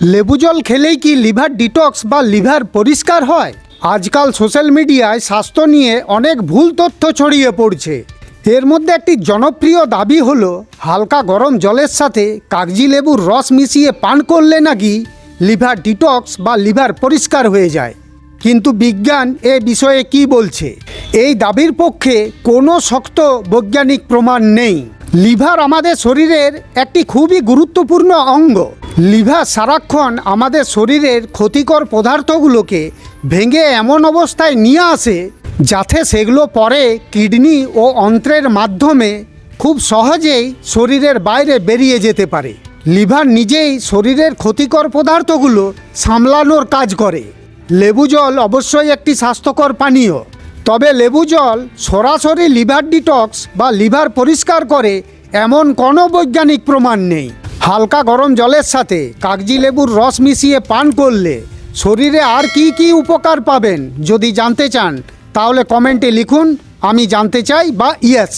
লেবু জল খেলেই কি লিভার ডিটক্স বা লিভার পরিষ্কার হয়? আজকাল সোশ্যাল মিডিয়ায় স্বাস্থ্য নিয়ে অনেক ভুল তথ্য ছড়িয়ে পড়ছে। এর মধ্যে একটি জনপ্রিয় দাবি হলো হালকা গরম জলের সাথে কাগজি লেবুর রস মিশিয়ে পান করলে নাকি লিভার ডিটক্স বা লিভার পরিষ্কার হয়ে যায়। কিন্তু বিজ্ঞান এ বিষয়ে কি বলছে? এই দাবির পক্ষে কোনো শক্ত বৈজ্ঞানিক প্রমাণ নেই। লিভার আমাদের শরীরের একটি খুবই গুরুত্বপূর্ণ অঙ্গ। লিভার সারাক্ষণ আমাদের শরীরের ক্ষতিকর পদার্থগুলোকে ভেঙে এমন অবস্থায় নিয়ে আসে যাতে সেগুলো পরে কিডনি ও অন্ত্রের মাধ্যমে খুব সহজেই শরীরের বাইরে বেরিয়ে যেতে পারে। লিভার নিজেই শরীরের ক্ষতিকর পদার্থগুলো সামলানোর কাজ করে। লেবু জল অবশ্যই একটি স্বাস্থ্যকর পানীয়, তবে লেবু জল সরাসরি লিভার ডিটক্স বা লিভার পরিষ্কার করে এমন কোনো বৈজ্ঞানিক প্রমাণ নেই। হালকা গরম জলের সাথে কাগজি লেবুর রস মিশিয়ে পান করলে শরীরে আর কি কি উপকার পাবেন যদি জানতে চান তাহলে কমেন্টে লিখুন আমি জানতে চাই বা ইয়েস।